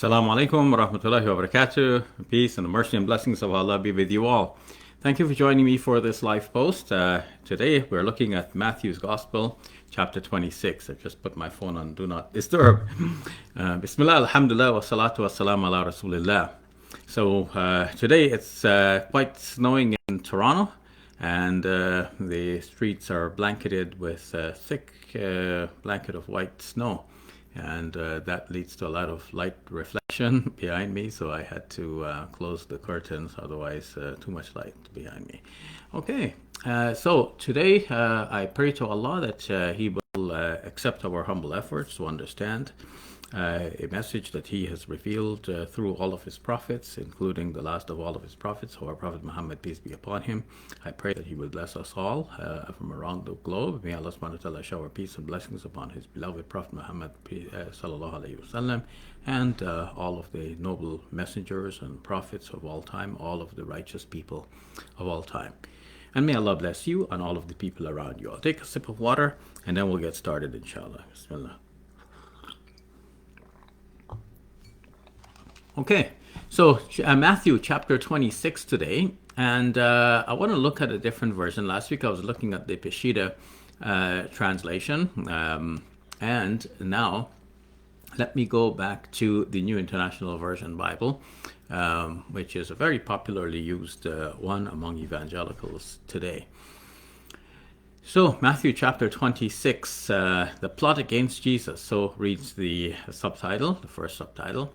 Assalamu alaikum wa rahmatullahi wa barakatuh. Peace and the mercy and blessings of Allah be with you all. Thank you for joining me for this live post. Today we're looking at Matthew's Gospel, chapter 26. I just put my phone on Do Not Disturb. Bismillah, alhamdulillah, wa salatu wa salam ala rasulillah. So today it's quite snowing in Toronto, and the streets are blanketed with a thick blanket of white snow. And that leads to a lot of light reflection behind me, so I had to close the curtains, otherwise too much light behind me. Okay, so today I pray to Allah that He will accept our humble efforts to understand a message that He has revealed through all of His prophets, including the last of all of His prophets, our Prophet Muhammad, peace be upon him. I pray that He will bless us all from around the globe. May Allah subhanahu wa ta'ala shower peace and blessings upon His beloved Prophet Muhammad sallallahu alayhi wasallam, and all of the noble messengers and prophets of all time, all of the righteous people of all time. And may Allah bless you and all of the people around you. I'll take a sip of water and then we'll get started, inshallah. Bismillah. Okay, so Matthew chapter 26 today, and I want to look at a different version. Last week I was looking at the Peshitta translation, and now let me go back to the New International Version Bible, which is a very popularly used one among evangelicals today. So Matthew chapter 26, the plot against Jesus, so reads the subtitle, the first subtitle.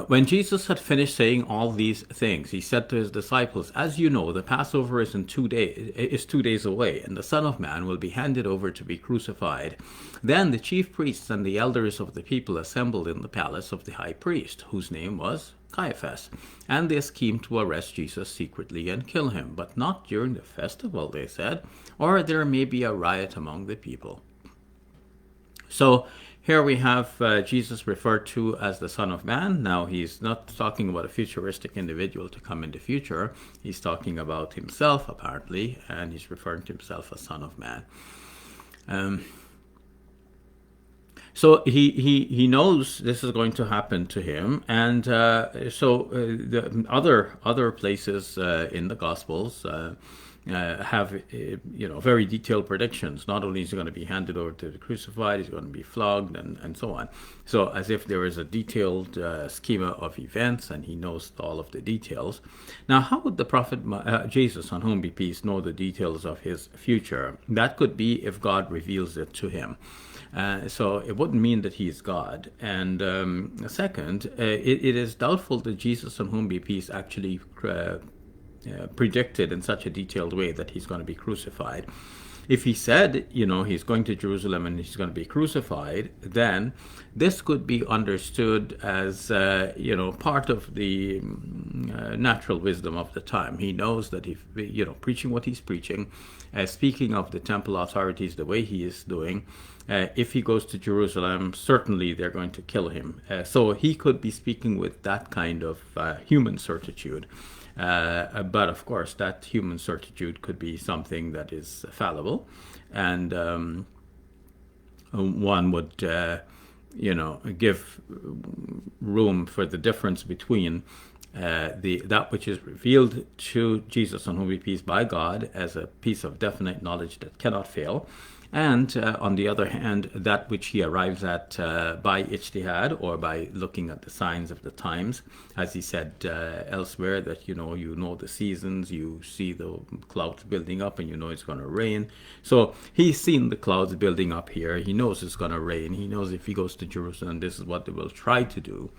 When Jesus had finished saying all these things, he said to his disciples, "As you know, the Passover is 2 days away, and the Son of Man will be handed over to be crucified." Then the chief priests and the elders of the people assembled in the palace of the high priest, whose name was Caiaphas, and they schemed to arrest Jesus secretly and kill him, but not during the festival, they said, or there may be a riot among the people. So here we have Jesus referred to as the Son of Man. Now, he's not talking about a futuristic individual to come in the future. He's talking about himself, apparently, and he's referring to himself as Son of Man. So he knows this is going to happen to him, and the other places in the Gospels have very detailed predictions. Not only is he going to be handed over to the crucified, he's going to be flogged and so on. So as if there is a detailed schema of events, and he knows all of the details. Now, how would the Prophet Jesus, on whom be peace, know the details of his future? That could be if God reveals it to him. So it wouldn't mean that he is God. And second, it is doubtful that Jesus, on whom be peace, actually predicted in such a detailed way that he's going to be crucified. If he said, he's going to Jerusalem and he's going to be crucified, then this could be understood as, part of the natural wisdom of the time. He knows that if, preaching what he's preaching, speaking of the temple authorities the way he is doing, if he goes to Jerusalem, certainly they're going to kill him. So he could be speaking with that kind of human certitude. But of course, that human certitude could be something that is fallible, and one would, give room for the difference between that which is revealed to Jesus, on whom be peace, by God as a piece of definite knowledge that cannot fail, and on the other hand, that which he arrives at by ijtihad, or by looking at the signs of the times, as he said elsewhere, that you know the seasons, you see the clouds building up, and you know it's going to rain. So he's seen the clouds building up here. He knows it's going to rain. He knows if he goes to Jerusalem, this is what they will try to do.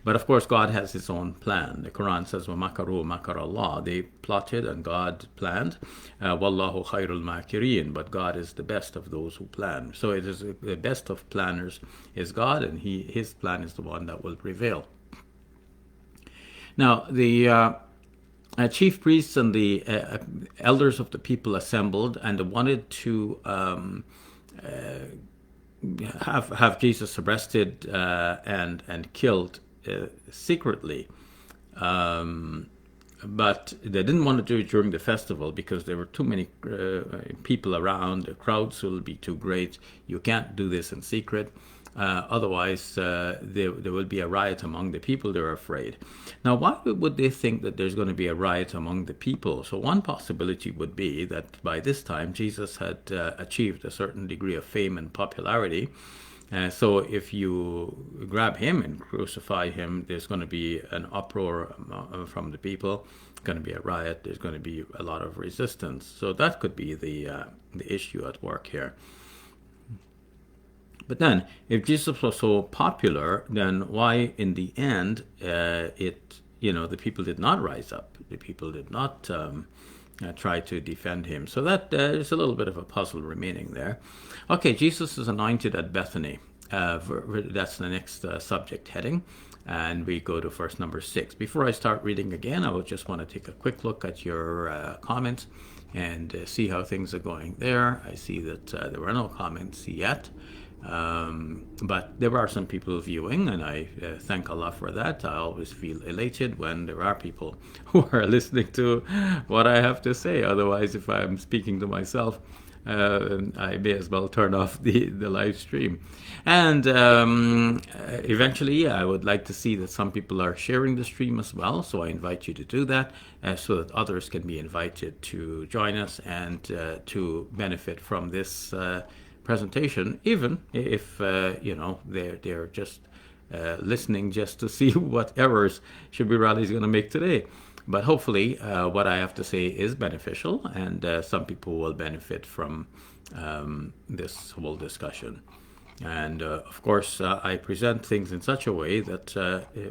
But of course, God has His own plan. The Quran says, وَمَكَرُوا مَكَرَ اللَّهِ. They plotted and God planned. وَاللَّهُ خَيْرُ الْمَاكِرِينَ. But God is the best of those who plan. So it is the best of planners is God, and His plan is the one that will prevail. Now, the chief priests and the elders of the people assembled and wanted to have Jesus arrested and killed secretly, but they didn't want to do it during the festival because there were too many people around. The crowds will be too great. You can't do this in secret. Otherwise, there will be a riot among the people. They're afraid. Now, why would they think that there's going to be a riot among the people? So one possibility would be that by this time, Jesus had achieved a certain degree of fame and popularity. So if you grab him and crucify him, there's going to be an uproar from the people. It's going to be a riot. There's going to be a lot of resistance. So that could be the issue at work here. But then, if Jesus was so popular, then why, in the end, the people did not rise up. The people did not try to defend him. So that is a little bit of a puzzle remaining there. Okay, Jesus is anointed at Bethany. That's the next subject heading. And we go to verse number 6. Before I start reading again, I would just want to take a quick look at your comments and see how things are going there. I see that there were no comments yet. But there are some people viewing, and I thank Allah for that. I always feel elated when there are people who are listening to what I have to say. Otherwise, if I'm speaking to myself, I may as well turn off the live stream. And eventually, I would like to see that some people are sharing the stream as well. So I invite you to do that so that others can be invited to join us and to benefit from this presentation, even if they're just listening just to see what errors Shabir Ali is going to make today. But hopefully what I have to say is beneficial, and some people will benefit from this whole discussion. And of course, I present things in such a way that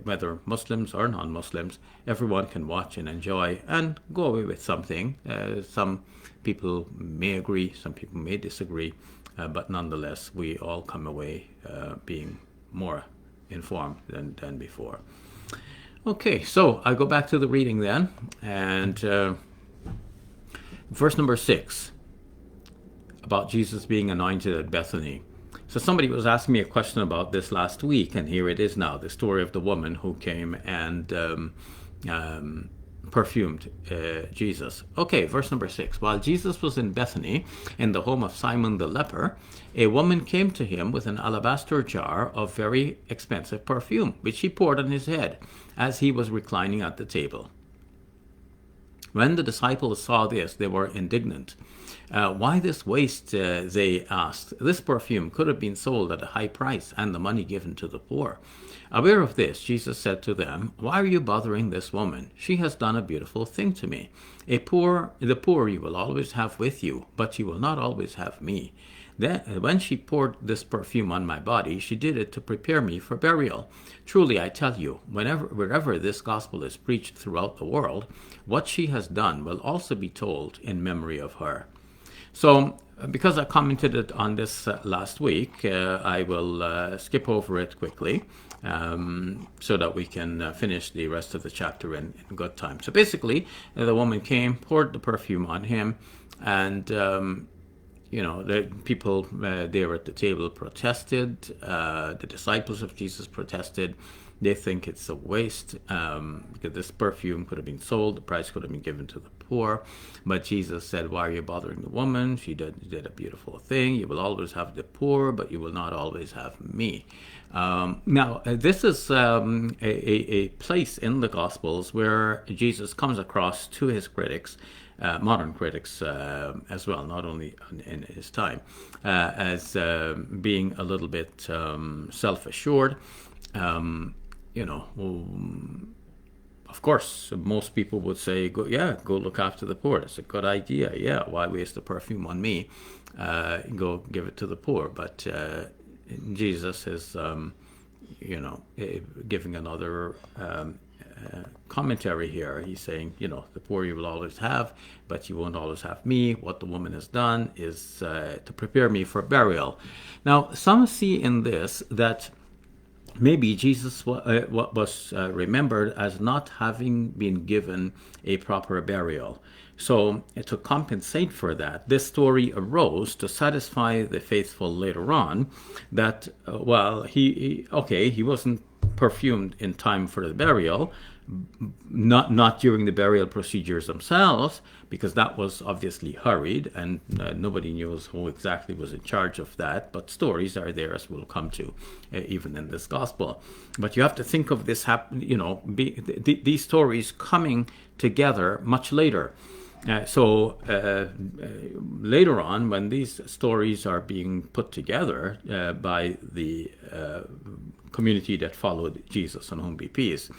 whether Muslims or non-Muslims, everyone can watch and enjoy and go away with something. Some people may agree, some people may disagree, but nonetheless, we all come away being more informed than before. Okay, so I go back to the reading then, and verse number 6, about Jesus being anointed at Bethany. So somebody was asking me a question about this last week, and here it is now, the story of the woman who came and perfumed Jesus. Okay, verse number 6. While Jesus was in Bethany, in the home of Simon the leper, a woman came to him with an alabaster jar of very expensive perfume, which she poured on his head as he was reclining at the table. When the disciples saw this, they were indignant. Why this waste, they asked. This perfume could have been sold at a high price and the money given to the poor. Aware of this, Jesus said to them, "Why are you bothering this woman? She has done a beautiful thing to me. The poor you will always have with you, but you will not always have me. Then, when she poured this perfume on my body, she did it to prepare me for burial. Truly, I tell you, wherever this gospel is preached throughout the world, what she has done will also be told in memory of her." So, because I commented on this last week, I will skip over it quickly so that we can finish the rest of the chapter in good time. So basically, the woman came, poured the perfume on him, and the people there at the table protested. The disciples of Jesus protested. They think it's a waste because this perfume could have been sold. The price could have been given to the poor. But Jesus said, "Why are you bothering the woman? She did a beautiful thing. You will always have the poor, but you will not always have me." Now, this is a place in the Gospels where Jesus comes across to his critics, modern critics as well, not only in his time, as being a little bit self-assured. Of course, most people would say, go look after the poor. It's a good idea. Yeah, why waste the perfume on me? Go give it to the poor. But Jesus is, giving another commentary here. He's saying, the poor you will always have, but you won't always have me. What the woman has done is to prepare me for burial. Now, some see in this that maybe Jesus was remembered as not having been given a proper burial. So to compensate for that, this story arose to satisfy the faithful later on that, he wasn't perfumed in time for the burial, not during the burial procedures themselves, because that was obviously hurried, and nobody knows who exactly was in charge of that. But stories are there, as we'll come to, even in this gospel. But you have to think of this these stories coming together much later. Later on, when these stories are being put together by the community that followed Jesus, on whom be peace,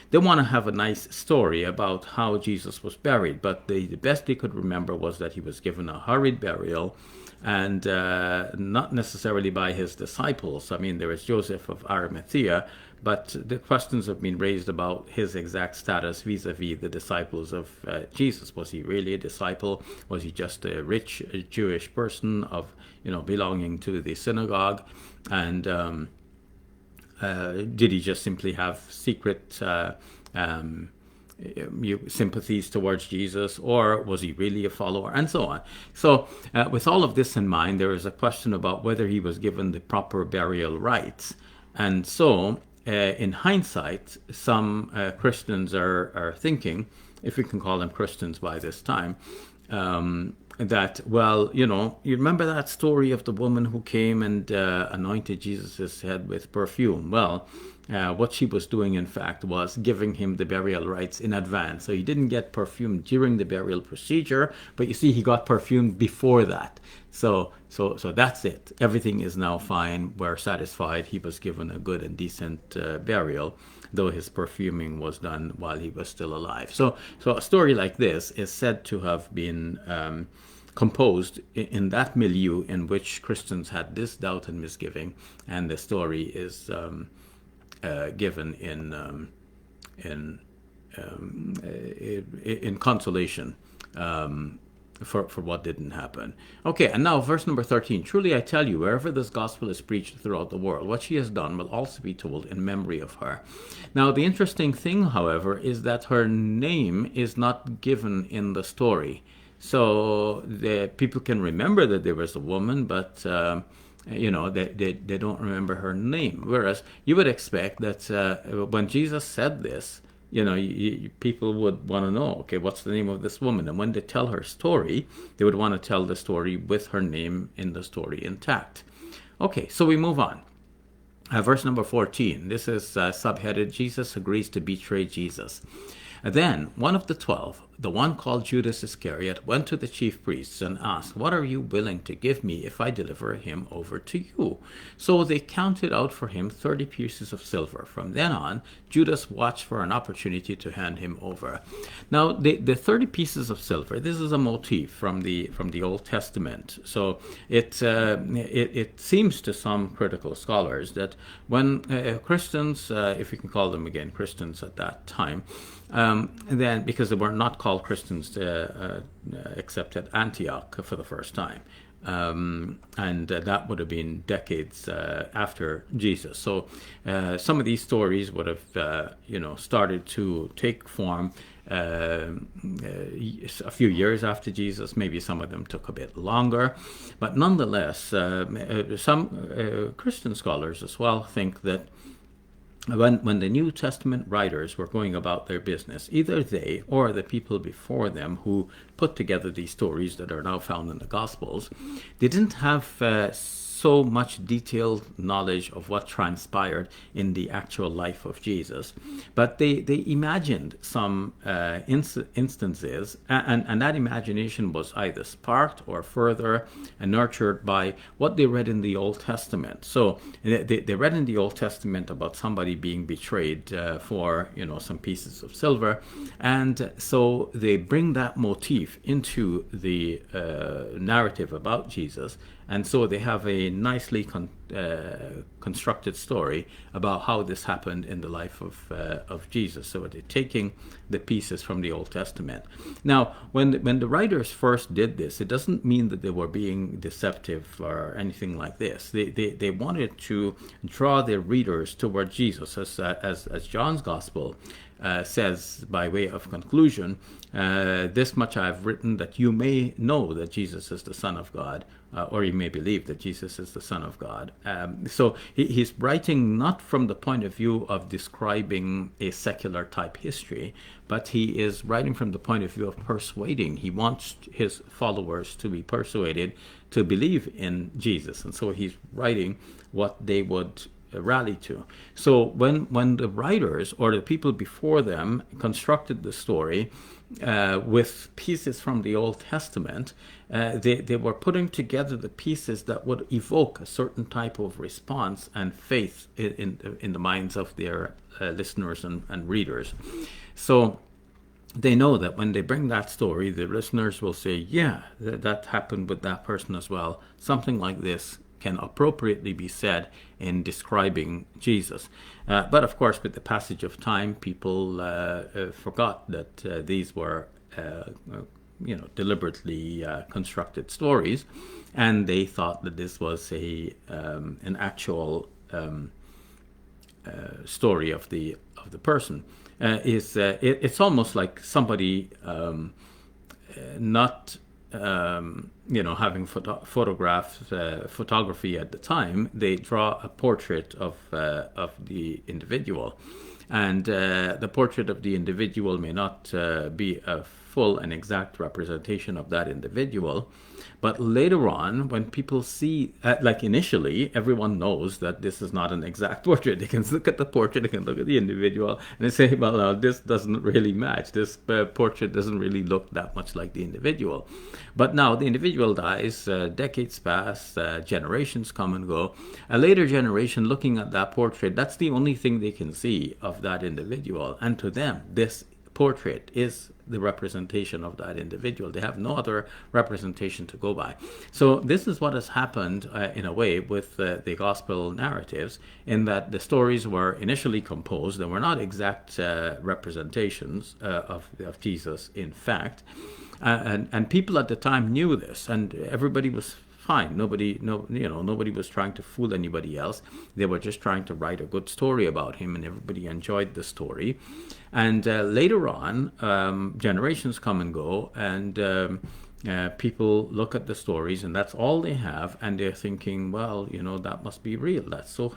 they want to have a nice story about how Jesus was buried. But the best they could remember was that he was given a hurried burial, and not necessarily by his disciples. I mean, there is Joseph of Arimathea, but the questions have been raised about his exact status vis-a-vis the disciples of Jesus. Was he really a disciple? Was he just a rich Jewish person of, belonging to the synagogue? And did he just simply have secret sympathies towards Jesus, or was he really a follower, and so on? So with all of this in mind, there is a question about whether he was given the proper burial rites. And so in hindsight, some Christians are thinking, if we can call them Christians by this time, that, well, you remember that story of the woman who came and anointed Jesus' head with perfume? Well, what she was doing, in fact, was giving him the burial rites in advance. So he didn't get perfumed during the burial procedure, but you see, he got perfumed before that. So that's it. Everything is now fine. We're satisfied. He was given a good and decent burial, though his perfuming was done while he was still alive. So a story like this is said to have been composed in that milieu in which Christians had this doubt and misgiving, and the story is given in consolation for what didn't happen. Okay, and now verse number 13. Truly I tell you, wherever this gospel is preached throughout the world, what she has done will also be told in memory of her. Now, the interesting thing, however, is that her name is not given in the story. So the people can remember that there was a woman, but they don't remember her name. Whereas you would expect that when Jesus said this, people would want to know, okay, what's the name of this woman? And when they tell her story, they would want to tell the story with her name in the story intact. Okay, so we move on. Verse number 14. This is subheaded, Jesus agrees to betray Jesus. Then one of the 12, the one called Judas Iscariot, went to the chief priests and asked, "What are you willing to give me if I deliver him over to you?" So they counted out for him 30 pieces of silver. From then on, Judas watched for an opportunity to hand him over. Now, the 30 pieces of silver, this is a motif from the Old Testament. So it seems to some critical scholars that when Christians, if we can call them again Christians at that time, then because they were not called Christians except at Antioch for the first time, and that would have been decades after Jesus. So some of these stories would have started to take form a few years after Jesus. Maybe some of them took a bit longer, but nonetheless, some Christian scholars as well think that when the New Testament writers were going about their business, either they or the people before them who put together these stories that are now found in the Gospels, they didn't have so much detailed knowledge of what transpired in the actual life of Jesus, but they imagined some instances, and that imagination was either sparked or further nurtured by what they read in the Old Testament. So they read in the Old Testament about somebody being betrayed for some pieces of silver, and so they bring that motif into the narrative about Jesus. And so they have a nicely constructed story about how this happened in the life of Jesus. So they're taking the pieces from the Old Testament. Now, when the writers first did this, it doesn't mean that they were being deceptive or anything like this. They wanted to draw their readers toward Jesus, as John's Gospel says by way of conclusion, "This much I have written, that you may know that Jesus is the Son of God, or you may believe that Jesus is the Son of God. So he's writing not from the point of view of describing a secular type history, but he is writing from the point of view of persuading. He wants his followers to be persuaded to believe in Jesus. And so he's writing what they would rally to. So when the writers or the people before them constructed the story with pieces from the Old Testament, they were putting together the pieces that would evoke a certain type of response and faith in the minds of their listeners and readers. So they know that when they bring that story, the listeners will say, yeah, that happened with that person as well. Something like this can appropriately be said in describing Jesus. But of course, with the passage of time, people forgot that these were deliberately constructed stories, and they thought that this was an actual story of the person. It's almost like somebody not having photography at the time. They draw a portrait of the individual, and the portrait of the individual may not be a full and exact representation of that individual. But later on, when people see, like initially, everyone knows that this is not an exact portrait. They can look at the portrait, they can look at the individual, and they say, well, this doesn't really match. This portrait doesn't really look that much like the individual. But now the individual dies, decades pass, generations come and go. A later generation looking at that portrait, that's the only thing they can see of that individual. And to them, this portrait is the representation of that individual. They have no other representation to go by. So this is what has happened in a way with the gospel narratives, in that the stories were initially composed and were not exact representations of Jesus, in fact. And people at the time knew this, and everybody was fine. Nobody was trying to fool anybody else. They were just trying to write a good story about him, and everybody enjoyed the story. And later on, generations come and go, and people look at the stories, and that's all they have, and they're thinking, well, that must be real. That's so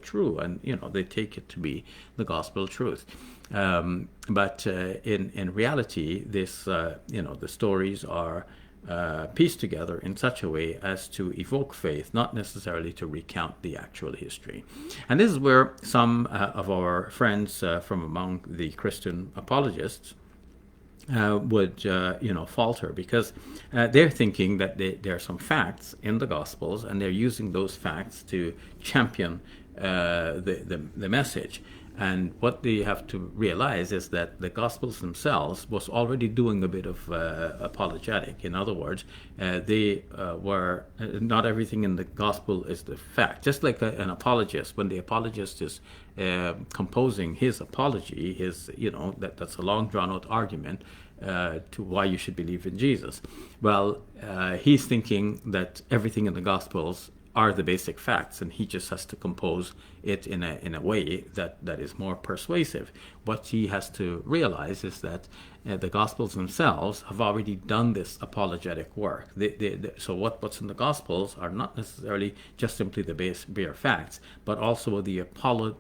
true, and they take it to be the gospel truth. But in reality, this the stories are pieced together in such a way as to evoke faith, not necessarily to recount the actual history. And this is where some of our friends from among the Christian apologists would falter, because they're thinking that there are some facts in the Gospels, and they're using those facts to champion the message. And what they have to realize is that the Gospels themselves was already doing a bit of apologetic. In other words, they were not everything in the Gospel is the fact. Just like an apologist, when the apologist is composing his apology, that's a long drawn-out argument to why you should believe in Jesus. Well, he's thinking that everything in the Gospels are the basic facts, and he just has to compose it in a way that is more persuasive. What he has to realize is that the Gospels themselves have already done this apologetic work. So what's in the Gospels are not necessarily just simply the bare facts, but also the apologia.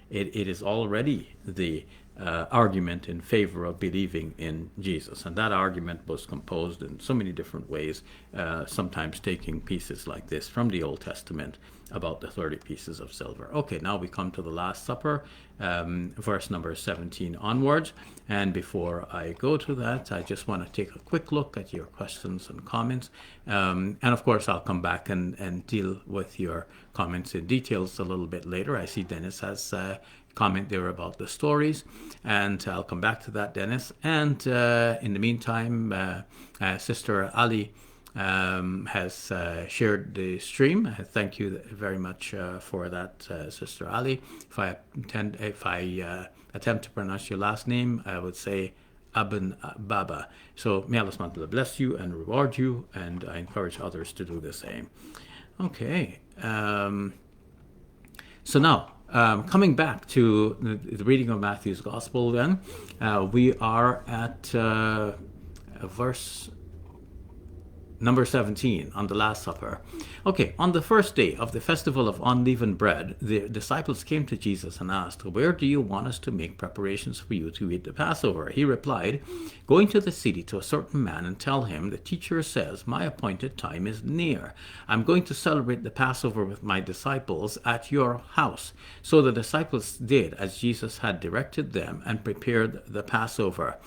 It is already the argument in favor of believing in Jesus. And that argument was composed in so many different ways, sometimes taking pieces like this from the Old Testament, about the 30 pieces of silver. Okay, now we come to the Last Supper, verse number 17 onwards. And before I go to that, I just want to take a quick look at your questions and comments. And of course, I'll come back and deal with your comments in details a little bit later. I see Dennis has comment there about the stories, and I'll come back to that, Dennis. And in the meantime, Sister Ali has shared the stream. Thank you very much for that, Sister Ali. If I attempt to pronounce your last name, I would say Aben Baba. So may Allah subhanahu wa ta'ala bless you and reward you, and I encourage others to do the same. Okay. So now, coming back to the reading of Matthew's Gospel, then, we are at verse Number 17, on the Last Supper. Okay, on the first day of the festival of unleavened bread, the disciples came to Jesus and asked, "Where do you want us to make preparations for you to eat the Passover?" He replied, "Go into the city to a certain man and tell him, the teacher says, my appointed time is near. I'm going to celebrate the Passover with my disciples at your house." So the disciples did as Jesus had directed them and prepared the Passover.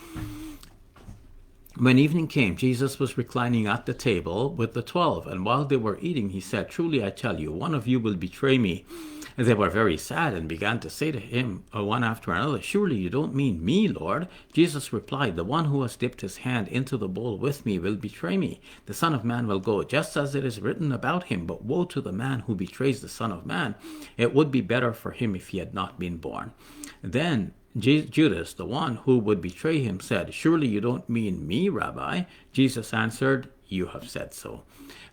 When evening came, Jesus was reclining at the table with the 12, and while they were eating, he said, "Truly I tell you, one of you will betray me." And they were very sad and began to say to him, one after another, "Surely you don't mean me, Lord?" Jesus replied, "The one who has dipped his hand into the bowl with me will betray me. The Son of Man will go, just as it is written about him, but woe to the man who betrays the Son of Man. It would be better for him if he had not been born." Then Judas, the one who would betray him, said, "Surely you don't mean me, Rabbi?" Jesus answered, "You have said so."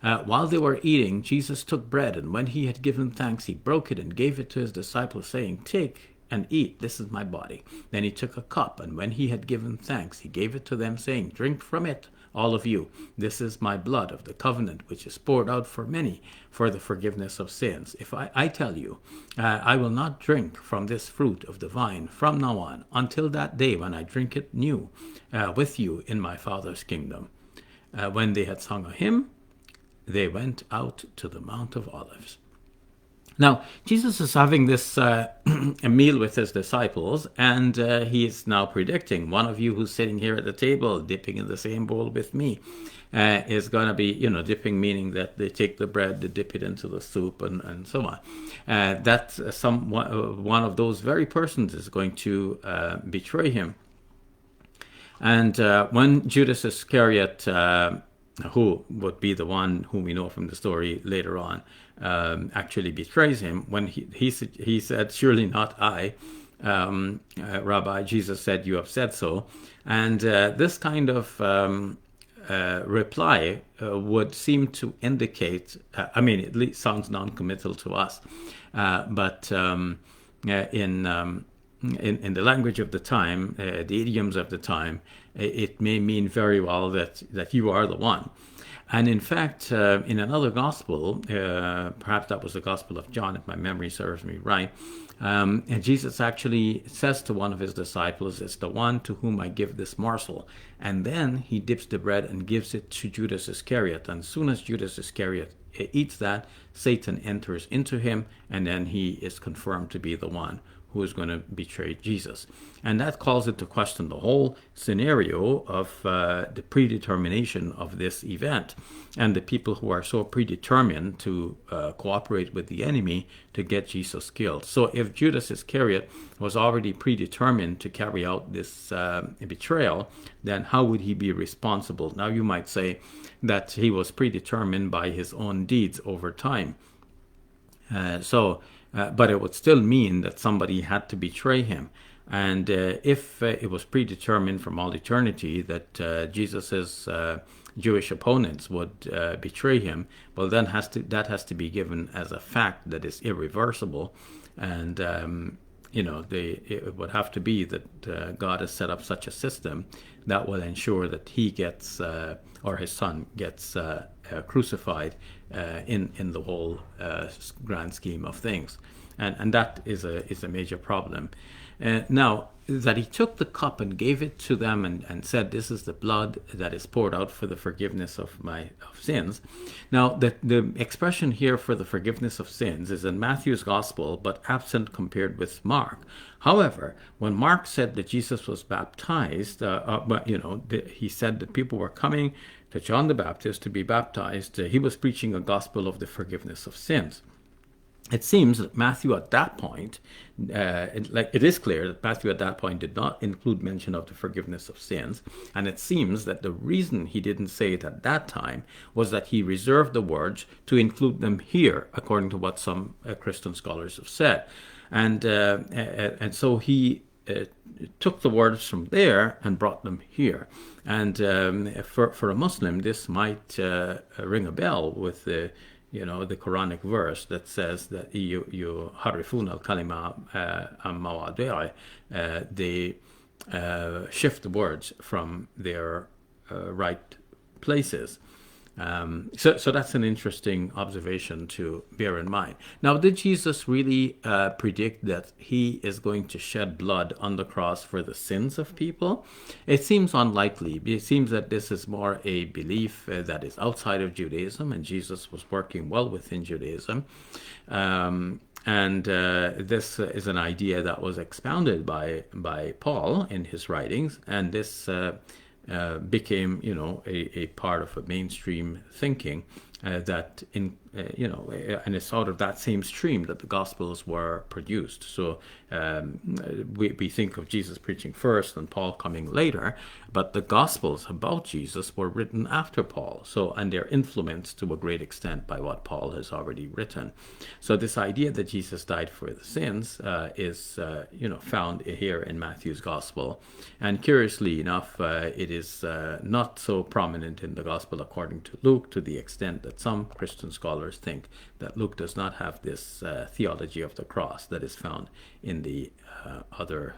While they were eating, Jesus took bread, and when he had given thanks, he broke it and gave it to his disciples, saying, "Take and eat, this is my body." Then he took a cup, and when he had given thanks, he gave it to them, saying, "Drink from it, all of you. This is my blood of the covenant, which is poured out for many for the forgiveness of sins. If I tell you, I will not drink from this fruit of the vine from now on, until that day when I drink it new with you in my Father's kingdom." When they had sung a hymn, they went out to the Mount of Olives. Now, Jesus is having this a meal with his disciples, and he is now predicting, one of you who's sitting here at the table, dipping in the same bowl with me, is going to be, dipping, meaning that they take the bread, they dip it into the soup, and so on. That one of those very persons is going to betray him. And when Judas Iscariot, who would be the one whom we know from the story later on, actually betrays him, when he said, "Surely not I, Rabbi." Jesus said, "You have said so." And this kind of reply would seem to indicate, it at least sounds non-committal to us, but in the language of the time, the idioms of the time, it may mean very well that you are the one. And in fact, in another gospel, perhaps that was the Gospel of John, if my memory serves me right, and Jesus actually says to one of his disciples, "It's the one to whom I give this morsel." And then he dips the bread and gives it to Judas Iscariot. And as soon as Judas Iscariot eats that, Satan enters into him, and then he is confirmed to be the one who is going to betray Jesus. And that calls into question the whole scenario of the predetermination of this event, and the people who are so predetermined to cooperate with the enemy to get Jesus killed. So if Judas Iscariot was already predetermined to carry out this betrayal, then how would he be responsible? Now you might say that he was predetermined by his own deeds over time. But it would still mean that somebody had to betray him. And if it was predetermined from all eternity that Jesus's Jewish opponents would betray him, well, then that has to be given as a fact that is irreversible. And, it would have to be that God has set up such a system that will ensure that he gets, or his son gets crucified in the whole grand scheme of things. And that is a major problem. Now, that he took the cup and gave it to them and said, "This is the blood that is poured out for the forgiveness of sins." Now, the expression here for the forgiveness of sins is in Matthew's gospel, but absent compared with Mark. However, when Mark said that Jesus was baptized, he said that people were coming to John the Baptist to be baptized. He was preaching a gospel of the forgiveness of sins. It seems that Matthew at that point, it is clear that Matthew at that point did not include mention of the forgiveness of sins. And it seems that the reason he didn't say it at that time was that he reserved the words to include them here, according to what some Christian scholars have said. And so he took the words from there and brought them here. And for a Muslim, this might ring a bell with the Quranic verse that says that you harifun al-kalima am-mawadi'i, they shift the words from their right places. So that's an interesting observation to bear in mind. Now, did Jesus really predict that he is going to shed blood on the cross for the sins of people? It seems unlikely. It seems that this is more a belief that is outside of Judaism, and Jesus was working well within Judaism. And this is an idea that was expounded by Paul in his writings, and this became, a part of a mainstream thinking that and it's out of that same stream that the Gospels were produced. So we think of Jesus preaching first and Paul coming later, but the Gospels about Jesus were written after Paul. So, and they're influenced to a great extent by what Paul has already written. So this idea that Jesus died for the sins is, found here in Matthew's Gospel. And curiously enough, it is not so prominent in the Gospel according to Luke, to the extent that some Christian scholars think that Luke does not have this theology of the cross that is found in the other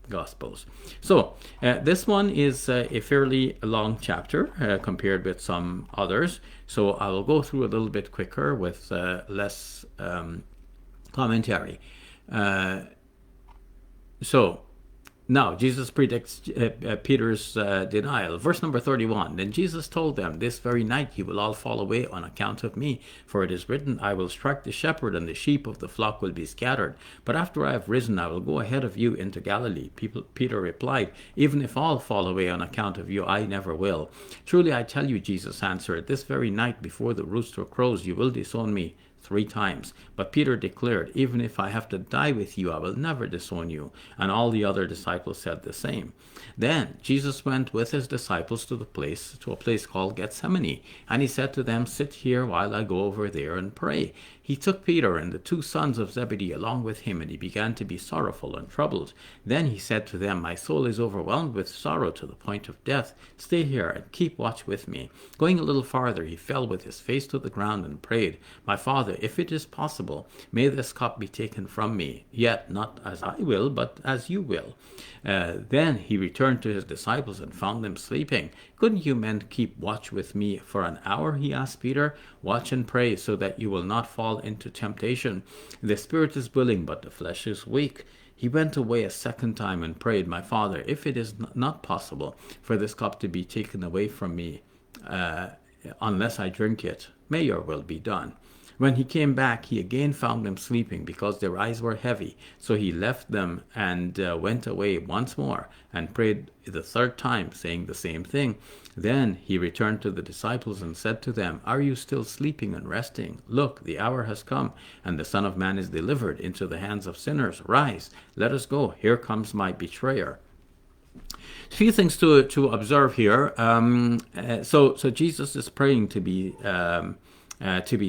Gospels. So this one is a fairly long chapter compared with some others. So I will go through a little bit quicker with less commentary. So now, Jesus predicts Peter's denial. Verse number 31, Then Jesus told them, This very night you will all fall away on account of me. For it is written, I will strike the shepherd, and the sheep of the flock will be scattered. But after I have risen, I will go ahead of you into Galilee. Peter replied, Even if all fall away on account of you, I never will. Truly I tell you, Jesus answered, This very night before the rooster crows, you will disown me 3 times. But Peter declared, Even if I have to die with you, I will never disown you. And all the other disciples said the same. Then Jesus went with his disciples to a place called Gethsemane. And he said to them, Sit here while I go over there and pray. He took Peter and the 2 sons of Zebedee along with him, and he began to be sorrowful and troubled. Then he said to them, My soul is overwhelmed with sorrow to the point of death. Stay here and keep watch with me. Going a little farther, he fell with his face to the ground and prayed, My Father, if it is possible, may this cup be taken from me, yet not as I will, but as you will. Then he returned to his disciples and found them sleeping. Couldn't you men keep watch with me for an hour, he asked Peter. Watch and pray so that you will not fall into temptation. The spirit is willing, but the flesh is weak. He went away a second time and prayed, My Father, if it is not possible for this cup to be taken away from me, unless I drink it, may your will be done. When he came back, he again found them sleeping because their eyes were heavy. So he left them and went away once more and prayed the 3rd time, saying the same thing. Then he returned to the disciples and said to them, Are you still sleeping and resting? Look, the hour has come, and the Son of Man is delivered into the hands of sinners. Rise, let us go. Here comes my betrayer. A few things to observe here. So Jesus is praying to be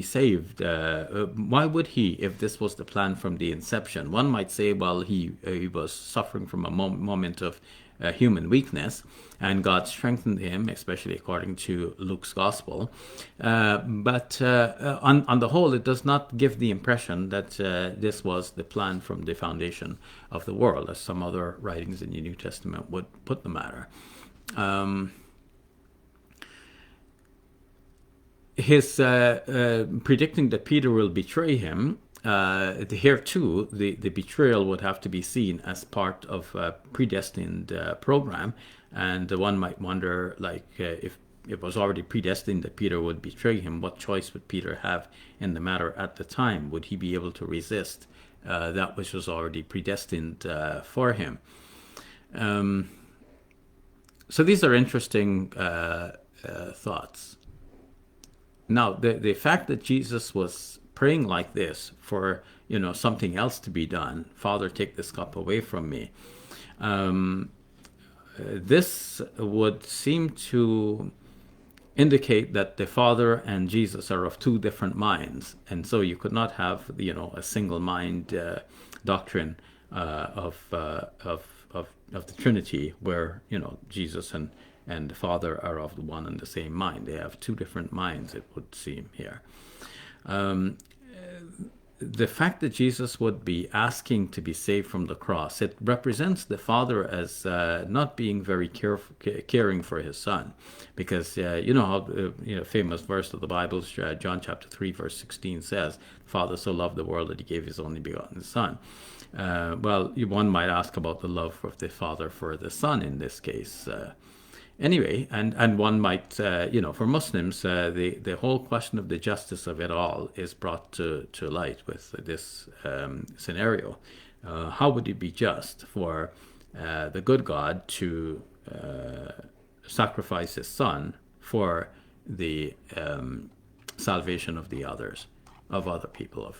saved. Why would he, if this was the plan from the inception? One might say, well, he was suffering from a moment of human weakness, and God strengthened him, especially according to Luke's gospel. But on the whole, it does not give the impression that this was the plan from the foundation of the world, as some other writings in the New Testament would put the matter. His predicting that Peter will betray him, here too, the betrayal would have to be seen as part of a predestined program. And one might wonder, if it was already predestined that Peter would betray him, what choice would Peter have in the matter at the time? Would he be able to resist that which was already predestined for him? So these are interesting thoughts. Now, the fact that Jesus was praying like this for, something else to be done, Father, take this cup away from me, this would seem to indicate that the Father and Jesus are of 2 different minds. And so you could not have, a single mind doctrine of the Trinity where, Jesus and the Father are of the one and the same mind. They have 2 different minds, it would seem here. the fact that Jesus would be asking to be saved from the cross, it represents the Father as not being very caring for his Son. Because you know how famous verse of the Bible, John chapter 3, verse 16 says, Father so loved the world that he gave his only begotten Son. Well, one might ask about the love of the Father for the Son in this case. Anyway, and one might, for Muslims, the whole question of the justice of it all is brought to light with this scenario. How would it be just for the good God to sacrifice his Son for the salvation of the others, of other people,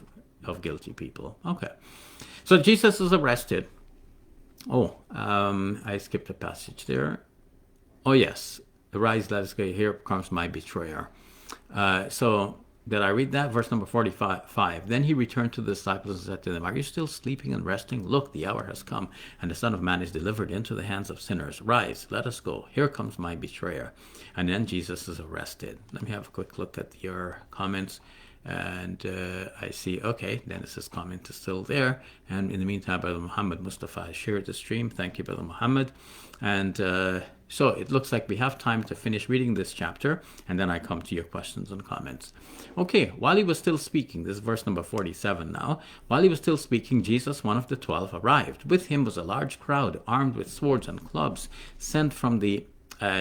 of guilty people? Okay. So Jesus is arrested. I skipped a passage there. Oh, yes. Arise, let us go. Here comes my betrayer. So did I read that? Verse number 45. Then he returned to the disciples and said to them, Are you still sleeping and resting? Look, the hour has come, and the Son of Man is delivered into the hands of sinners. Rise, let us go. Here comes my betrayer. And then Jesus is arrested. Let me have a quick look at your comments. And I see, okay, Dennis's comment is still there. And in the meantime, Brother Muhammad Mustafa has shared the stream. Thank you, Brother Muhammad. And so it looks like we have time to finish reading this chapter, and then I come to your questions and comments. Okay, while he was still speaking, this is verse number 47 now. While he was still speaking, Jesus, one of the 12, arrived. With him was a large crowd, armed with swords and clubs, sent from the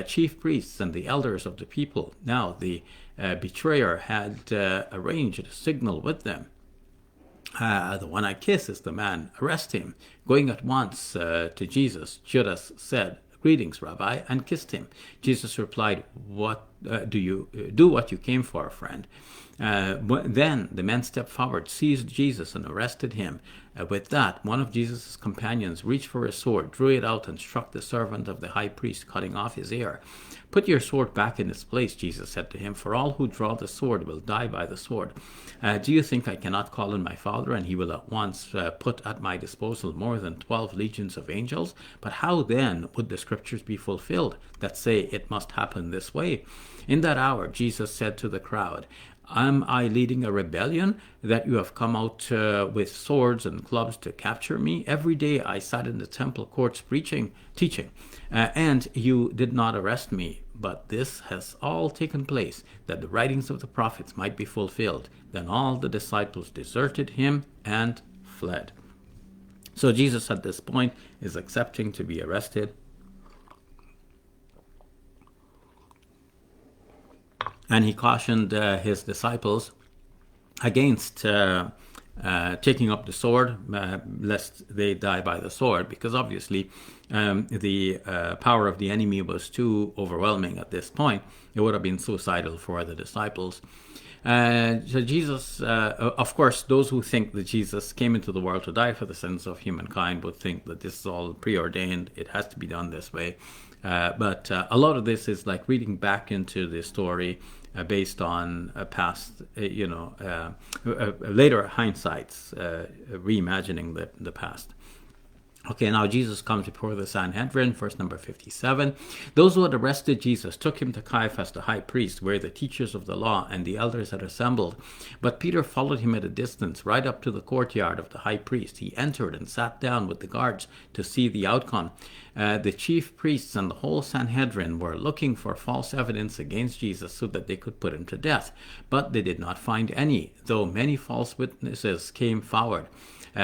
chief priests and the elders of the people. Now the betrayer had arranged a signal with them. The one I kiss is the man. Arrest him. Going at once to Jesus, Judas said, Greetings, Rabbi, and kissed him. Jesus replied, What do what you came for, friend. Then the men stepped forward, seized Jesus, and arrested him. With that, one of Jesus' companions reached for his sword, drew it out, and struck the servant of the high priest, cutting off his ear. Put your sword back in its place, Jesus said to him, for all who draw the sword will die by the sword. Do you think I cannot call on my Father, and he will at once put at my disposal more than 12 legions of angels? But how then would the scriptures be fulfilled that say it must happen this way? In that hour, Jesus said to the crowd, Am I leading a rebellion that you have come out with swords and clubs to capture me? Every day I sat in the temple courts teaching, and you did not arrest me. But this has all taken place, that the writings of the prophets might be fulfilled. Then all the disciples deserted him and fled. So Jesus at this point is accepting to be arrested. And he cautioned his disciples against taking up the sword, lest they die by the sword, because obviously the power of the enemy was too overwhelming at this point. It would have been suicidal for the disciples. So Jesus, of course, those who think that Jesus came into the world to die for the sins of humankind would think that this is all preordained. It has to be done this way. But a lot of this is like reading back into the story based on past, later hindsights, reimagining the past. Okay, now Jesus comes before the Sanhedrin, verse number 57. Those who had arrested Jesus took him to Caiaphas, the high priest, where the teachers of the law and the elders had assembled. But Peter followed him at a distance, right up to the courtyard of the high priest. He entered and sat down with the guards to see the outcome. The chief priests and the whole Sanhedrin were looking for false evidence against Jesus so that they could put him to death. But they did not find any, though many false witnesses came forward.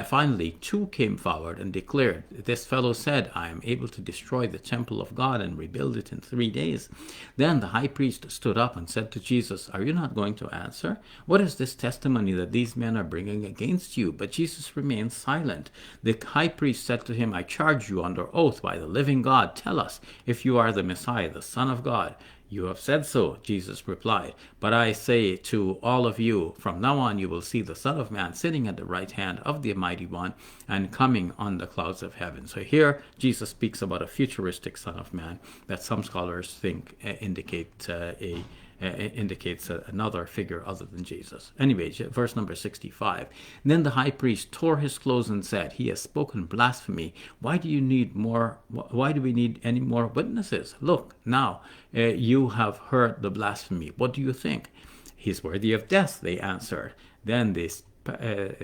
Finally, 2 came forward and declared, This fellow said, I am able to destroy the temple of God and rebuild it in 3 days. Then the high priest stood up and said to Jesus, Are you not going to answer? What is this testimony that these men are bringing against you? But Jesus remained silent. The high priest said to him, I charge you under oath by the living God. Tell us if you are the Messiah, the Son of God. You have said so, Jesus replied. But I say to all of you, from now on you will see the Son of Man sitting at the right hand of the Mighty One and coming on the clouds of heaven. So here Jesus speaks about a futuristic Son of Man that some scholars think indicates another figure other than Jesus. Anyway, verse number 65. Then the high priest tore his clothes and said, He has spoken blasphemy. Why do we need any more witnesses? Look, now you have heard the blasphemy. What do you think? He is worthy of death, they answered. Then the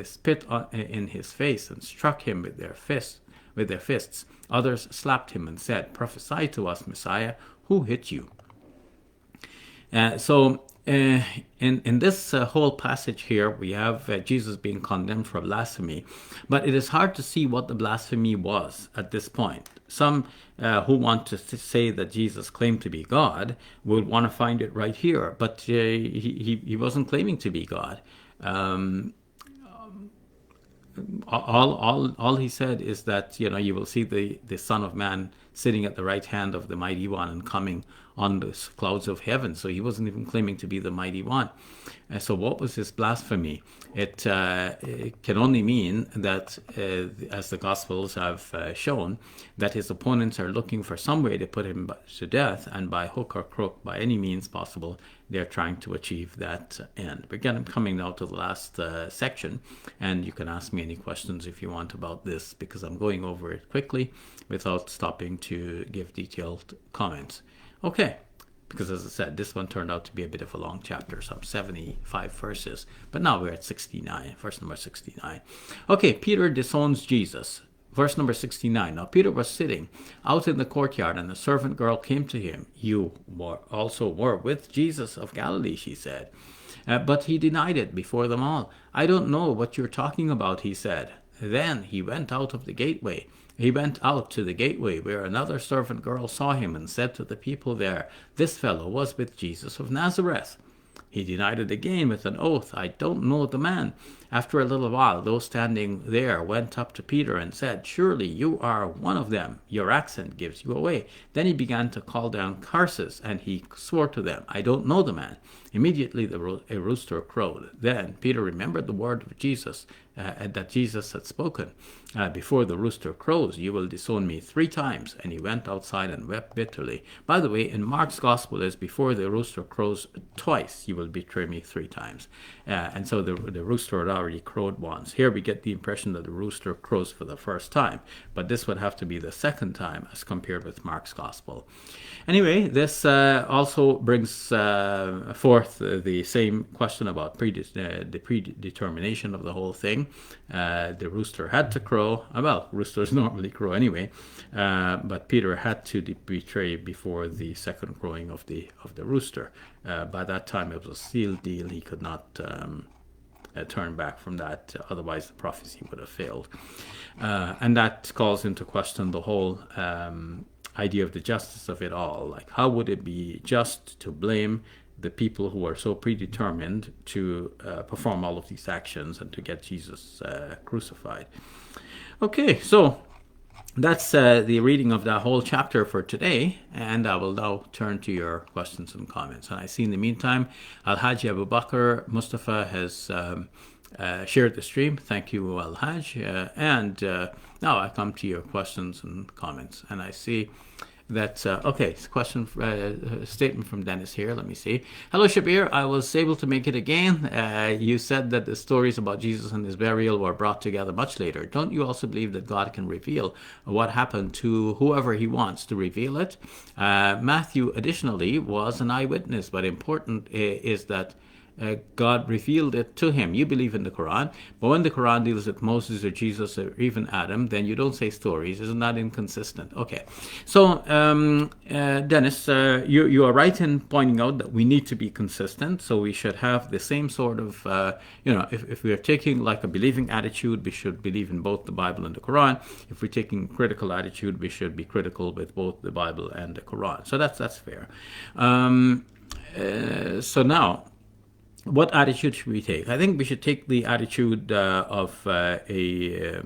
spit in his face and struck him with their fists. Others slapped him and said, "Prophesy to us, Messiah, who hit you?" In this whole passage here, we have Jesus being condemned for blasphemy, but it is hard to see what the blasphemy was at this point. Some who want to say that Jesus claimed to be God would want to find it right here, but he wasn't claiming to be God. All he said is that, you will see the Son of Man sitting at the right hand of the Mighty One and coming on the clouds of heaven. So he wasn't even claiming to be the Mighty One. So what was his blasphemy? It can only mean that, as the Gospels have shown, that his opponents are looking for some way to put him to death, and by hook or crook, by any means possible, they're trying to achieve that end. We're coming now to the last section, and you can ask me any questions if you want about this, because I'm going over it quickly without stopping to give detailed comments. Okay, because as I said, this one turned out to be a bit of a long chapter, some 75 verses, but now we're at 69, verse number 69. Okay, Peter disowns Jesus. Verse number 69. Now Peter was sitting out in the courtyard, and a servant girl came to him. "You also were with Jesus of Galilee," she said. But he denied it before them all. "I don't know what you're talking about," he said. Then he went out to the gateway where another servant girl saw him and said to the people there, "This fellow was with Jesus of Nazareth." He denied it again with an oath, "I don't know the man." After a little while, those standing there went up to Peter and said, "Surely you are one of them. Your accent gives you away." Then he began to call down curses, and he swore to them, "I don't know the man." Immediately a rooster crowed. Then Peter remembered the word of Jesus, that Jesus had spoken. "Before the rooster crows, you will disown me 3 times." And he went outside and wept bitterly. By the way, in Mark's gospel is "before the rooster crows twice, you will betray me 3 times." And so the rooster had already crowed once. Here we get the impression that the rooster crows for the first time, but this would have to be the second time as compared with Mark's gospel. Anyway, this also brings forth the same question about the predetermination of the whole thing. The rooster had to crow. Well, roosters normally crow anyway, but Peter had to betray before the second crowing of the rooster. By that time, it was a sealed deal. He could not turn back from that. Otherwise, the prophecy would have failed. And that calls into question the whole idea of the justice of it all. Like, how would it be just to blame the people who are so predetermined to perform all of these actions and to get Jesus crucified? Okay, so that's the reading of that whole chapter for today, and I will now turn to your questions and comments. And I see in the meantime, Al-Hajj Abu Bakr Mustafa has shared the stream. Thank you, Al-Hajj. And now I come to your questions and comments, and I see that, statement from Dennis here. Let me see. "Hello, Shabir. I was able to make it again. You said that the stories about Jesus and his burial were brought together much later. Don't you also believe that God can reveal what happened to whoever he wants to reveal it? Matthew, additionally, was an eyewitness, but important is that God revealed it to him. You believe in the Quran, but when the Quran deals with Moses or Jesus or even Adam, then you don't say stories. Isn't that inconsistent?" Okay, so Dennis, you are right in pointing out that we need to be consistent. So we should have the same sort of, if we are taking like a believing attitude, we should believe in both the Bible and the Quran. If we're taking a critical attitude, we should be critical with both the Bible and the Quran. So that's fair. So now, what attitude should we take? I think we should take the attitude of a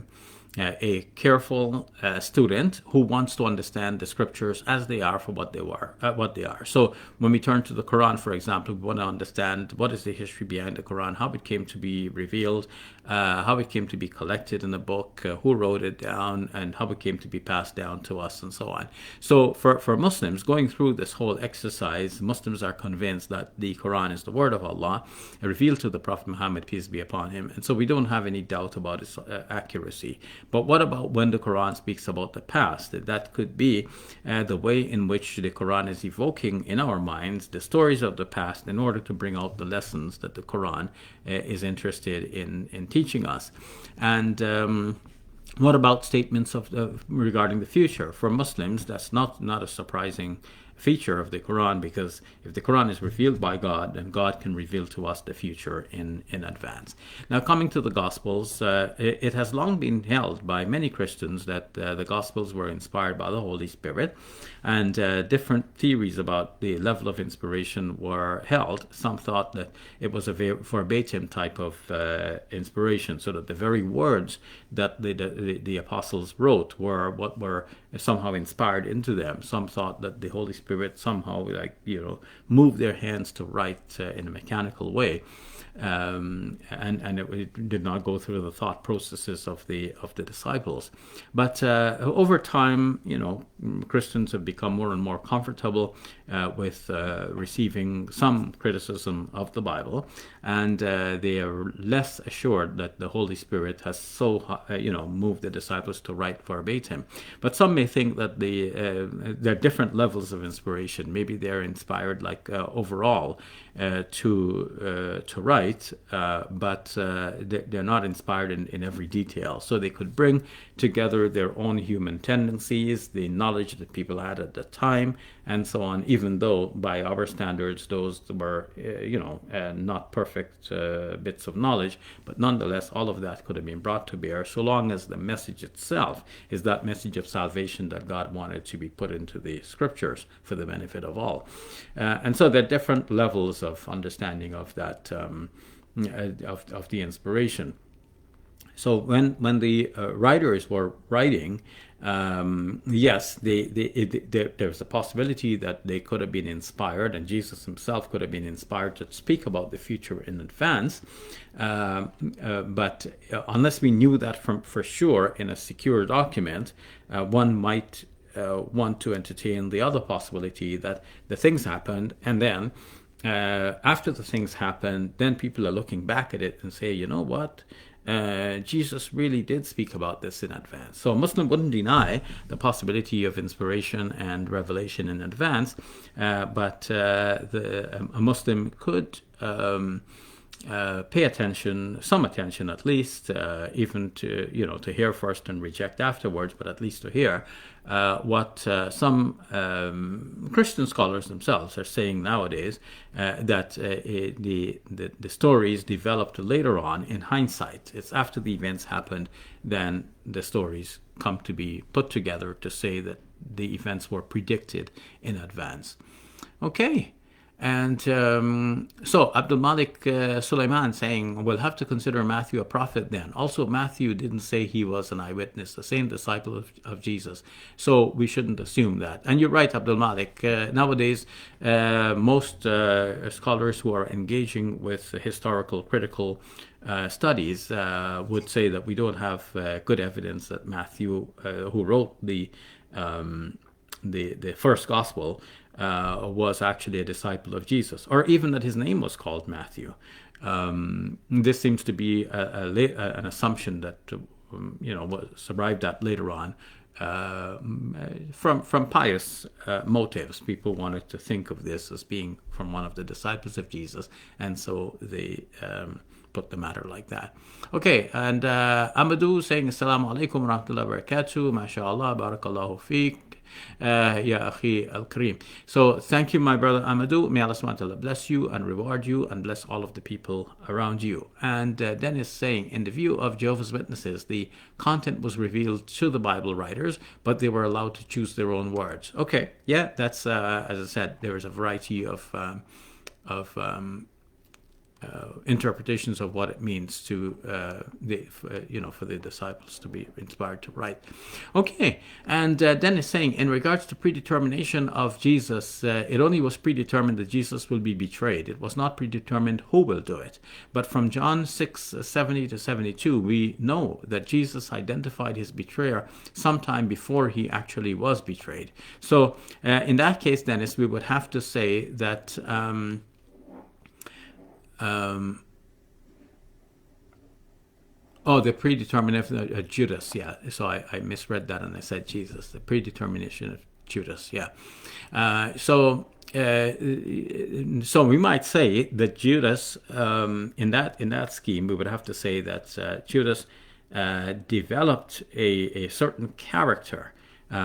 careful student who wants to understand the scriptures as they are for what they are. So when we turn to the Quran, for example, we want to understand what is the history behind the Quran, how it came to be revealed, how it came to be collected in a book, who wrote it down, and how it came to be passed down to us, and so on. So for Muslims, going through this whole exercise, Muslims are convinced that the Quran is the word of Allah, revealed to the Prophet Muhammad, peace be upon him, and so we don't have any doubt about its accuracy. But what about when the Quran speaks about the past? That could be the way in which the Quran is evoking in our minds the stories of the past in order to bring out the lessons that the Quran is interested in teaching us. And what about statements regarding the future? For Muslims, that's not a surprising feature of the Quran, because if the Quran is revealed by God, then God can reveal to us the future in advance. Now, coming to the Gospels, it has long been held by many Christians that the Gospels were inspired by the Holy Spirit, and different theories about the level of inspiration were held. Some thought that it was a verbatim type of inspiration, so that the very words that the apostles wrote were what were somehow inspired into them. Some thought that the Holy Spirit somehow, moved their hands to write in a mechanical way, and it did not go through the thought processes of the disciples. But over time, Christians have become more and more comfortable with receiving some criticism of the Bible, and they are less assured that the Holy Spirit has moved the disciples to write verbatim. But some may think that there are different levels of inspiration. Maybe they're inspired, overall, to write, but they're not inspired in every detail. So they could bring together their own human tendencies, the knowledge that people had at the time, and so on, even though by our standards those were not perfect bits of knowledge, but nonetheless all of that could have been brought to bear, so long as the message itself is that message of salvation that God wanted to be put into the scriptures for the benefit of all. And so there are different levels of understanding of that, of the inspiration. So when the writers were writing, yes, there's a possibility that they could have been inspired, and Jesus himself could have been inspired to speak about the future in advance. But unless we knew that for sure in a secure document, one might want to entertain the other possibility that the things happened, and then after the things happened, then people are looking back at it and say, you know what? Jesus really did speak about this in advance. So a Muslim wouldn't deny the possibility of inspiration and revelation in advance, but a Muslim could pay attention, some attention at least, even to hear first and reject afterwards, but at least to hear what some Christian scholars themselves are saying nowadays, that the stories developed later on in hindsight. It's after the events happened, then the stories come to be put together to say that the events were predicted in advance. Okay. And so Abdul Malik Sulaiman saying, we'll have to consider Matthew a prophet then. Also, Matthew didn't say he was an eyewitness, the same disciple of Jesus. So we shouldn't assume that. And you're right, Abdul Malik. Nowadays, most scholars who are engaging with historical, critical studies would say that we don't have good evidence that Matthew, who wrote the first gospel, was actually a disciple of Jesus, or even that his name was called Matthew. This seems to be an assumption that was arrived at later on from pious motives. People wanted to think of this as being from one of the disciples of Jesus, and so they put the matter like that. Okay, and Amadou saying Assalamu alaikum wa rahmatullahi wa barakatuh, mashallah, barakallahu feek. Ya Akhi Al-Kareem. So thank you, my brother Amadou. May Allah subhanahu wa ta'ala bless you and reward you and bless all of the people around you. And Dennis saying, in the view of Jehovah's Witnesses, the content was revealed to the Bible writers, but they were allowed to choose their own words. Okay, yeah, that's, as I said, there is a variety of interpretations of what it means to for the disciples to be inspired to write. Okay, and then it's saying, in regards to predetermination of Jesus, it only was predetermined that Jesus will be betrayed. It was not predetermined who will do it. But from John 6:70 to 72, we know that Jesus identified his betrayer sometime before he actually was betrayed. So in that case, Dennis, we would have to say that Oh, the predetermination of Judas. Yeah. So I misread that and I said Jesus. The predetermination of Judas. Yeah. So we might say that Judas, in that scheme, we would have to say that Judas developed a certain character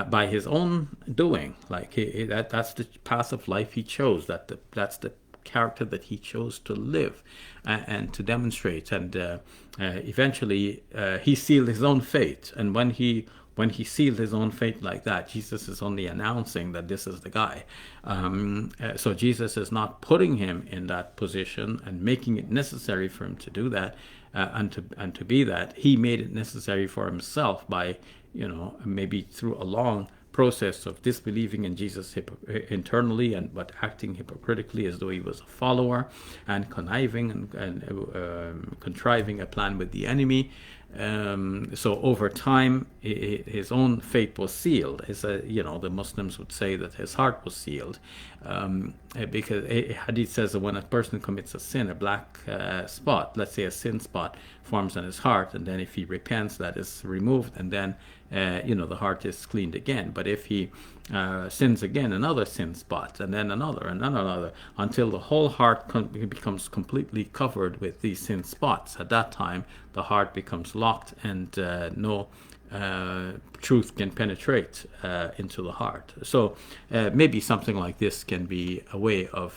by his own doing. Like that's the path of life he chose. That's the character that he chose to live and to demonstrate. And eventually, he sealed his own fate. And when he sealed his own fate like that, Jesus is only announcing that this is the guy. So Jesus is not putting him in that position and making it necessary for him to do that and to be that. He made it necessary for himself by, maybe through a long process of disbelieving in Jesus internally but acting hypocritically as though he was a follower and conniving and contriving a plan with the enemy. So over time, his own fate was sealed. The Muslims would say that his heart was sealed, because Hadith says that when a person commits a sin, a black spot, let's say a sin spot, forms on his heart, and then if he repents, that is removed, and then the heart is cleaned again. But if he sins again, another sin spot, and then another, and then another, until the whole heart becomes completely covered with these sin spots. At that time, the heart becomes locked, and no truth can penetrate into the heart. So maybe something like this can be a way of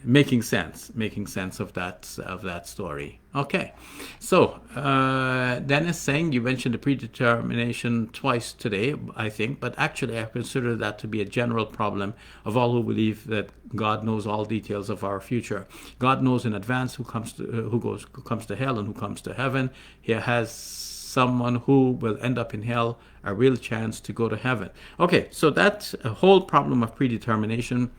making sense of that story. Okay, so Dennis saying you mentioned the predetermination twice today, I think, but actually I consider that to be a general problem of all who believe that God knows all details of our future. God knows in advance who comes to hell and who comes to heaven. He has someone who will end up in hell a real chance to go to heaven. Okay, so that whole problem of predetermination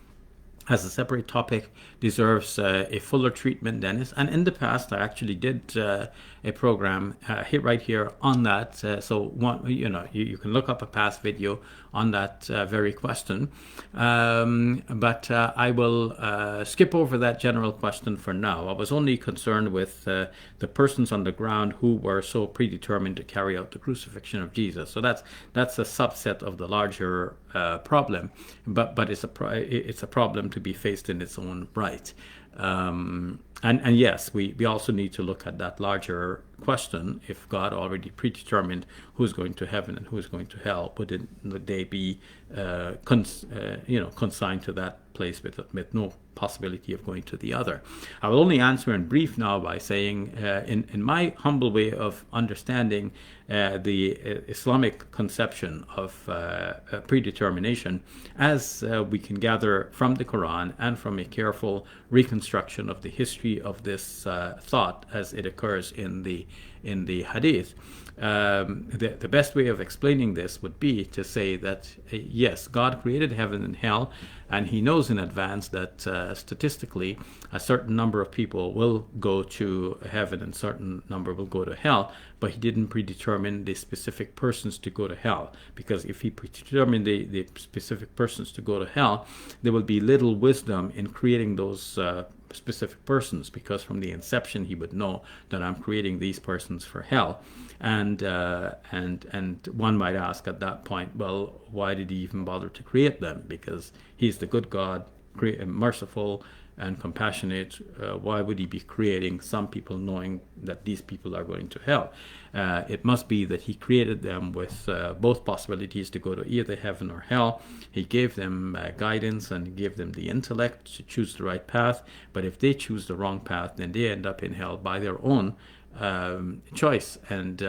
as a separate topic deserves a fuller treatment, Dennis. And in the past, I actually did a program right here on that. So you can look up a past video on that very question. But I will skip over that general question for now. I was only concerned with the persons on the ground who were so predetermined to carry out the crucifixion of Jesus. So that's a subset of the larger problem, but it's a problem to be faced in its own right. And yes, we also need to look at that larger question. If God already predetermined who's going to heaven and who's going to hell, would they be consigned to that place with no possibility of going to the other? I will only answer in brief now by saying, in my humble way of understanding the Islamic conception of predetermination, as we can gather from the Quran and from a careful reconstruction of the history of this thought as it occurs in the Hadith. The best way of explaining this would be to say that yes, God created heaven and hell, and he knows in advance that statistically a certain number of people will go to heaven and a certain number will go to hell, but he didn't predetermine the specific persons to go to hell, because if he predetermined the specific persons to go to hell, there will be little wisdom in creating those specific persons, because from the inception he would know that I'm creating these persons for hell. And one might ask at that point, well, why did he even bother to create them? Because he's the good God, merciful and compassionate. Why would he be creating some people knowing that these people are going to hell? It must be that he created them with both possibilities to go to either heaven or hell. He gave them guidance and gave them the intellect to choose the right path. But if they choose the wrong path, then they end up in hell by their own choice. And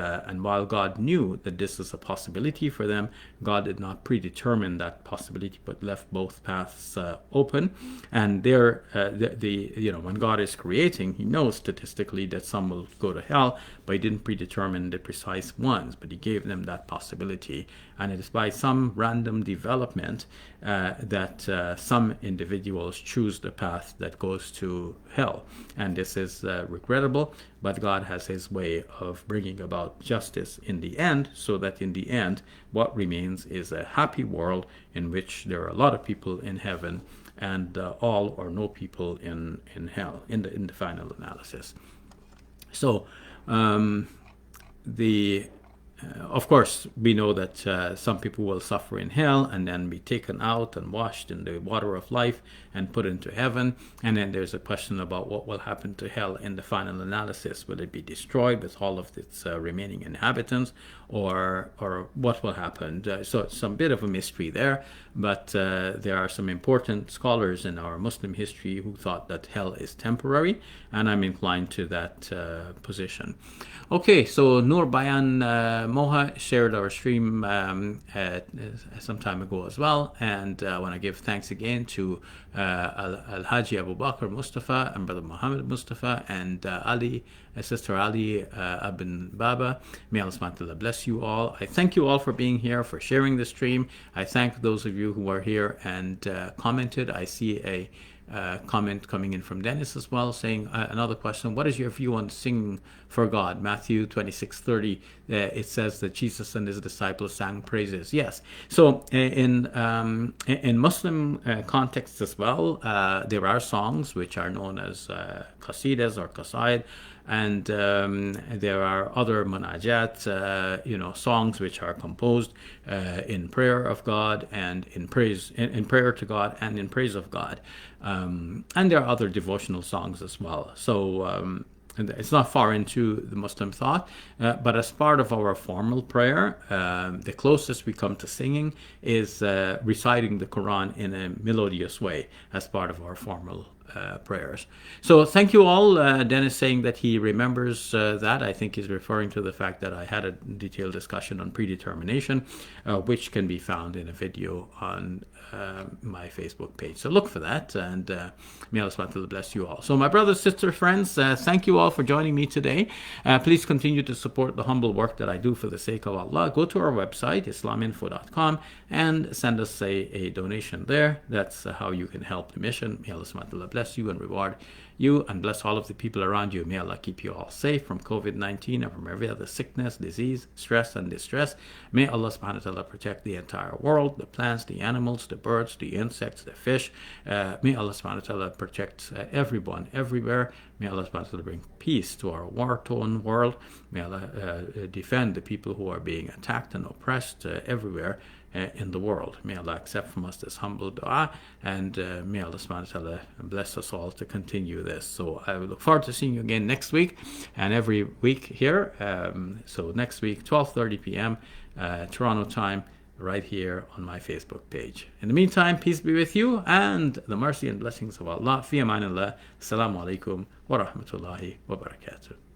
while God knew that this is a possibility for them, God did not predetermine that possibility, but left both paths open. And there, when God is creating, he knows statistically that some will go to hell, but he didn't predetermine the precise ones, but he gave them that possibility. And it is by some random development that some individuals choose the path that goes to hell. And this is regrettable, but God has his way of bringing about justice in the end, so that in the end, what remains is a happy world in which there are a lot of people in heaven and all or no people in hell in the final analysis. So the of course, we know that some people will suffer in hell and then be taken out and washed in the water of life and put into heaven. And then there's a question about what will happen to hell in the final analysis. Will it be destroyed with all of its remaining inhabitants, or what will happen? So it's some bit of a mystery there, but there are some important scholars in our Muslim history who thought that hell is temporary, and I'm inclined to that position. Okay, so Nur Bayan Moha shared our stream some time ago as well, and I want to give thanks again to Al-Haji Abu Bakr Mustafa and Brother Muhammad Mustafa and Ali, Sister Ali Ibn Baba. May Allah subhanahu wa ta'ala bless you all. I thank you all for being here, for sharing the stream. I thank those of you who are here and commented. I see a comment coming in from Dennis as well, saying another question: what is your view on singing for God? Matthew 26:30, it says that Jesus and his disciples sang praises. Yes. So in Muslim contexts as well, there are songs which are known as qasidas or qasaid, and there are other munajat, songs which are composed in prayer of God and in praise, in prayer to God and in praise of God. And there are other devotional songs as well. So it's not far into the Muslim thought, but as part of our formal prayer, the closest we come to singing is reciting the Quran in a melodious way as part of our formal prayers. So thank you all. Dennis saying that he remembers that. I think he's referring to the fact that I had a detailed discussion on predetermination, which can be found in a video on my Facebook page. So look for that, and may Allah subhanahu wa ta'ala bless you all. So my brothers, sisters, friends, thank you all for joining me today. Please continue to support the humble work that I do for the sake of Allah. Go to our website, islaminfo.com, and send us a donation there. That's how you can help the mission. May Allah subhanahu wa ta'ala bless you and reward you, and bless all of the people around you. May Allah keep you all safe from COVID-19 and from every other sickness, disease, stress, and distress. May Allah subhanahu wa ta'ala protect the entire world, the plants, the animals, the birds, the insects, the fish. May Allah subhanahu wa ta'ala protect everyone, everywhere. May Allah subhanahu wa ta'ala bring peace to our war-torn world. May Allah defend the people who are being attacked and oppressed everywhere in the world. May Allah accept from us this humble dua, and may Allah subhanahu wa ta'ala bless us all to continue this. So I look forward to seeing you again next week, and every week here. So next week, 12:30 p.m. Toronto time, right here on my Facebook page. In the meantime, peace be with you, and the mercy and blessings of Allah. Fi amanillah. Assalamu alaikum wa rahmatullahi wa barakatuh.